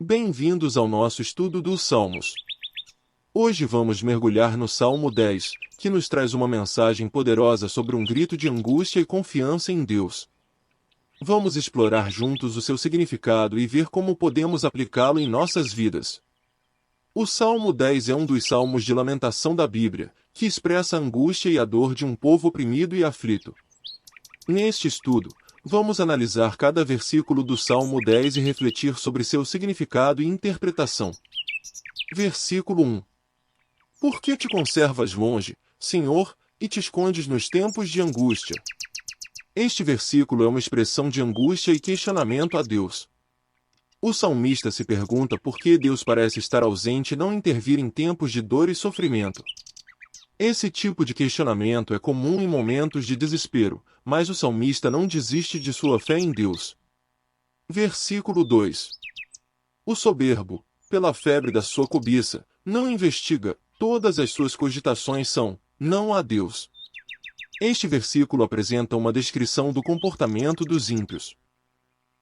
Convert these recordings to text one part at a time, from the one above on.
Bem-vindos ao nosso estudo dos Salmos. Hoje vamos mergulhar no Salmo 10, que nos traz uma mensagem poderosa sobre um grito de angústia e confiança em Deus. Vamos explorar juntos o seu significado e ver como podemos aplicá-lo em nossas vidas. O Salmo 10 é um dos salmos de lamentação da Bíblia, que expressa a angústia e a dor de um povo oprimido e aflito. Neste estudo, vamos analisar cada versículo do Salmo 10 e refletir sobre seu significado e interpretação. Versículo 1. Por que te conservas longe, Senhor, e te escondes nos tempos de angústia? Este versículo é uma expressão de angústia e questionamento a Deus. O salmista se pergunta por que Deus parece estar ausente e não intervir em tempos de dor e sofrimento. Esse tipo de questionamento é comum em momentos de desespero, mas o salmista não desiste de sua fé em Deus. Versículo 2. O soberbo, pela febre da sua cobiça, não investiga, todas as suas cogitações são, não há Deus. Este versículo apresenta uma descrição do comportamento dos ímpios.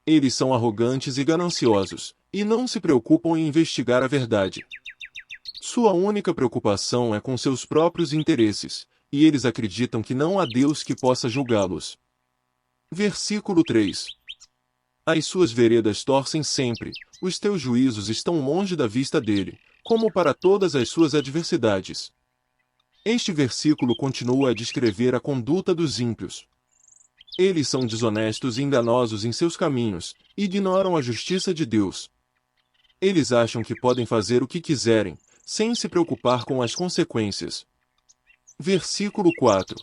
Eles são arrogantes e gananciosos, e não se preocupam em investigar a verdade. Sua única preocupação é com seus próprios interesses, e eles acreditam que não há Deus que possa julgá-los. Versículo 3. As suas veredas torcem sempre, os teus juízos estão longe da vista dele, como para todas as suas adversidades. Este versículo continua a descrever a conduta dos ímpios. Eles são desonestos e enganosos em seus caminhos, e ignoram a justiça de Deus. Eles acham que podem fazer o que quiserem, sem se preocupar com as consequências. Versículo 4.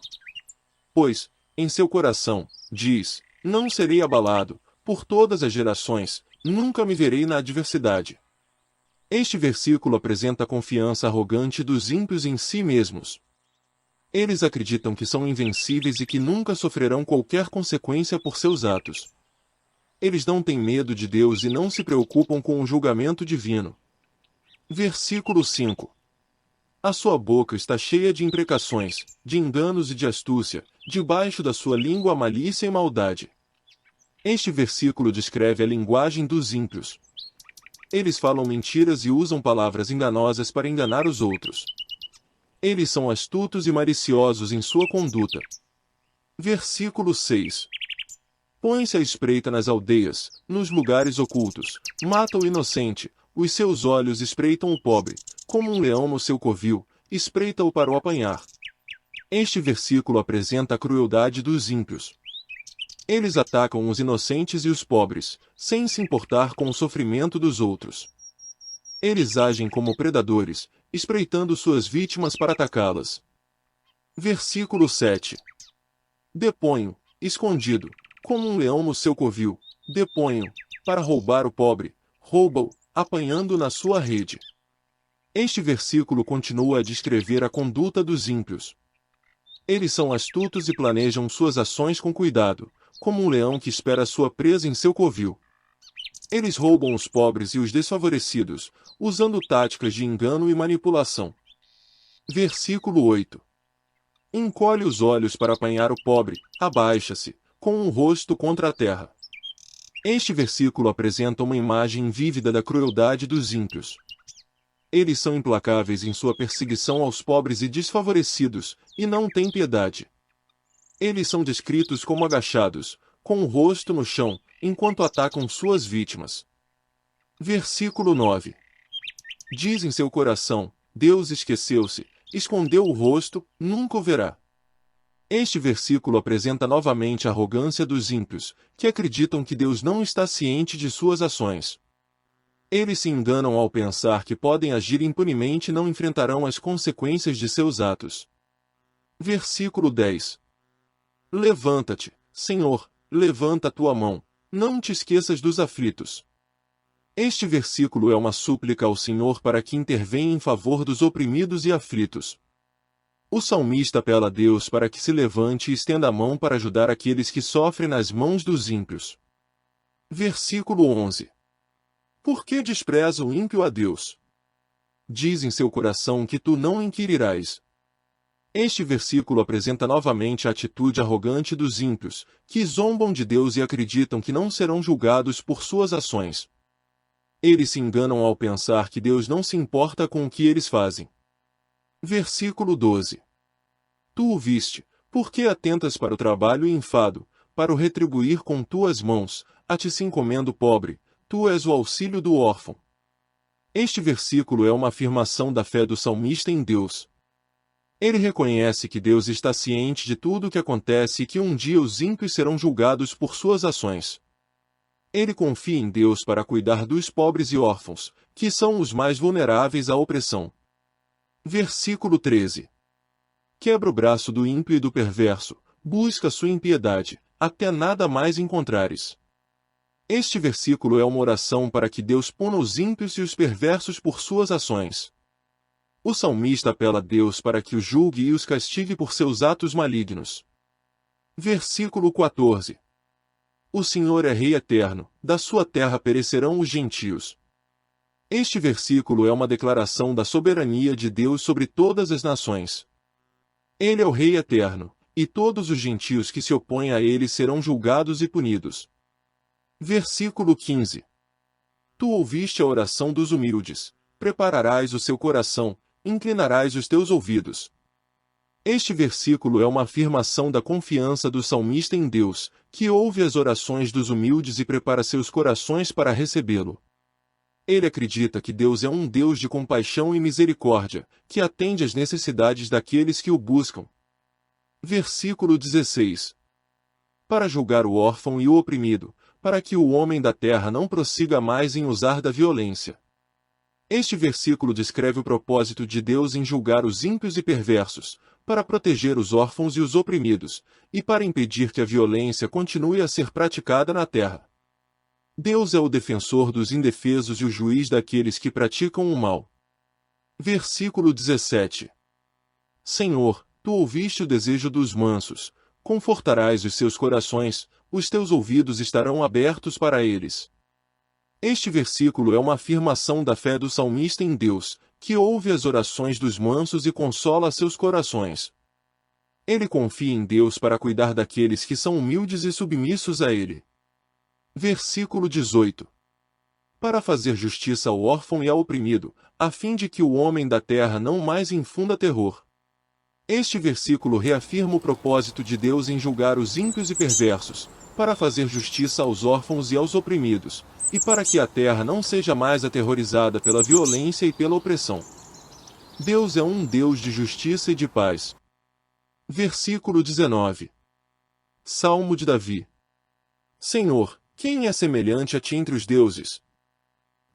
Pois, em seu coração, diz, não serei abalado, por todas as gerações, nunca me verei na adversidade. Este versículo apresenta a confiança arrogante dos ímpios em si mesmos. Eles acreditam que são invencíveis e que nunca sofrerão qualquer consequência por seus atos. Eles não têm medo de Deus e não se preocupam com o julgamento divino. Versículo 5. A sua boca está cheia de imprecações, de enganos e de astúcia, debaixo da sua língua a malícia e maldade. Este versículo descreve a linguagem dos ímpios. Eles falam mentiras e usam palavras enganosas para enganar os outros. Eles são astutos e maliciosos em sua conduta. Versículo 6. Põe-se à espreita nas aldeias, nos lugares ocultos, mata o inocente, os seus olhos espreitam o pobre, como um leão no seu covil, espreita-o para o apanhar. Este versículo apresenta a crueldade dos ímpios. Eles atacam os inocentes e os pobres, sem se importar com o sofrimento dos outros. Eles agem como predadores, espreitando suas vítimas para atacá-las. Versículo 7. Deponho, escondido, como um leão no seu covil, deponho, para roubar o pobre, rouba-o, apanhando na sua rede. Este versículo continua a descrever a conduta dos ímpios. Eles são astutos e planejam suas ações com cuidado, como um leão que espera sua presa em seu covil. Eles roubam os pobres e os desfavorecidos, usando táticas de engano e manipulação. Versículo 8. Encolhe os olhos para apanhar o pobre, abaixa-se, com o rosto contra a terra. Este versículo apresenta uma imagem vívida da crueldade dos ímpios. Eles são implacáveis em sua perseguição aos pobres e desfavorecidos, e não têm piedade. Eles são descritos como agachados, com o rosto no chão, enquanto atacam suas vítimas. Versículo 9. Diz em seu coração, Deus esqueceu-se, escondeu o rosto, nunca o verá. Este versículo apresenta novamente a arrogância dos ímpios, que acreditam que Deus não está ciente de suas ações. Eles se enganam ao pensar que podem agir impunemente e não enfrentarão as consequências de seus atos. Versículo 10. Levanta-te, Senhor, levanta a tua mão, não te esqueças dos aflitos. Este versículo é uma súplica ao Senhor para que intervenha em favor dos oprimidos e aflitos. O salmista apela a Deus para que se levante e estenda a mão para ajudar aqueles que sofrem nas mãos dos ímpios. Versículo 11. Por que despreza o ímpio a Deus? Diz em seu coração que tu não inquirirás. Este versículo apresenta novamente a atitude arrogante dos ímpios, que zombam de Deus e acreditam que não serão julgados por suas ações. Eles se enganam ao pensar que Deus não se importa com o que eles fazem. Versículo 12. Tu o viste, porque atentas para o trabalho e enfado, para o retribuir com tuas mãos, a ti se encomenda o pobre, tu és o auxílio do órfão. Este versículo é uma afirmação da fé do salmista em Deus. Ele reconhece que Deus está ciente de tudo o que acontece e que um dia os ímpios serão julgados por suas ações. Ele confia em Deus para cuidar dos pobres e órfãos, que são os mais vulneráveis à opressão. Versículo 13. Quebra o braço do ímpio e do perverso, busca sua impiedade, até nada mais encontrares. Este versículo é uma oração para que Deus puna os ímpios e os perversos por suas ações. O salmista apela a Deus para que os julgue e os castigue por seus atos malignos. Versículo 14. O Senhor é Rei eterno, da sua terra perecerão os gentios. Este versículo é uma declaração da soberania de Deus sobre todas as nações. Ele é o Rei eterno, e todos os gentios que se opõem a ele serão julgados e punidos. Versículo 15. Tu ouviste a oração dos humildes, prepararás o seu coração, inclinarás os teus ouvidos. Este versículo é uma afirmação da confiança do salmista em Deus, que ouve as orações dos humildes e prepara seus corações para recebê-lo. Ele acredita que Deus é um Deus de compaixão e misericórdia, que atende às necessidades daqueles que o buscam. Versículo 16. Para julgar o órfão e o oprimido, para que o homem da terra não prossiga mais em usar da violência. Este versículo descreve o propósito de Deus em julgar os ímpios e perversos, para proteger os órfãos e os oprimidos, e para impedir que a violência continue a ser praticada na terra. Deus é o defensor dos indefesos e o juiz daqueles que praticam o mal. Versículo 17. Senhor, tu ouviste o desejo dos mansos, confortarás os seus corações, os teus ouvidos estarão abertos para eles. Este versículo é uma afirmação da fé do salmista em Deus, que ouve as orações dos mansos e consola seus corações. Ele confia em Deus para cuidar daqueles que são humildes e submissos a ele. Versículo 18. Para fazer justiça ao órfão e ao oprimido, a fim de que o homem da terra não mais infunda terror. Este versículo reafirma o propósito de Deus em julgar os ímpios e perversos, para fazer justiça aos órfãos e aos oprimidos, e para que a terra não seja mais aterrorizada pela violência e pela opressão. Deus é um Deus de justiça e de paz. Versículo 19. Salmo de Davi. Senhor, quem é semelhante a ti entre os deuses?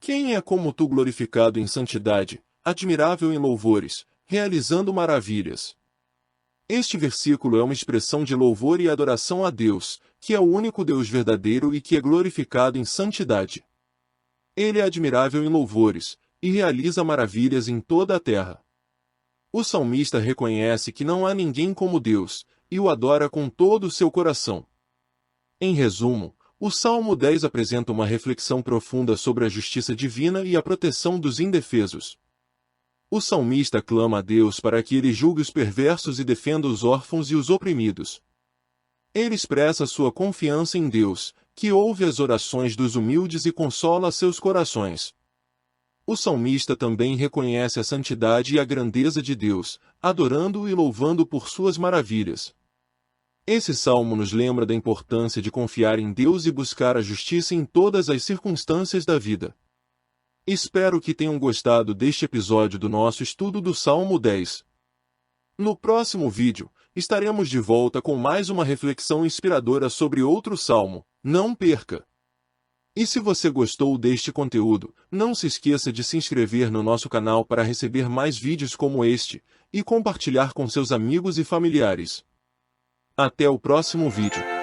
Quem é como tu glorificado em santidade, admirável em louvores, realizando maravilhas? Este versículo é uma expressão de louvor e adoração a Deus, que é o único Deus verdadeiro e que é glorificado em santidade. Ele é admirável em louvores, e realiza maravilhas em toda a terra. O salmista reconhece que não há ninguém como Deus, e o adora com todo o seu coração. Em resumo, o Salmo 10 apresenta uma reflexão profunda sobre a justiça divina e a proteção dos indefesos. O salmista clama a Deus para que ele julgue os perversos e defenda os órfãos e os oprimidos. Ele expressa sua confiança em Deus, que ouve as orações dos humildes e consola seus corações. O salmista também reconhece a santidade e a grandeza de Deus, adorando-o e louvando por suas maravilhas. Esse salmo nos lembra da importância de confiar em Deus e buscar a justiça em todas as circunstâncias da vida. Espero que tenham gostado deste episódio do nosso estudo do Salmo 10. No próximo vídeo, estaremos de volta com mais uma reflexão inspiradora sobre outro salmo. Não perca! E se você gostou deste conteúdo, não se esqueça de se inscrever no nosso canal para receber mais vídeos como este, e compartilhar com seus amigos e familiares. Até o próximo vídeo.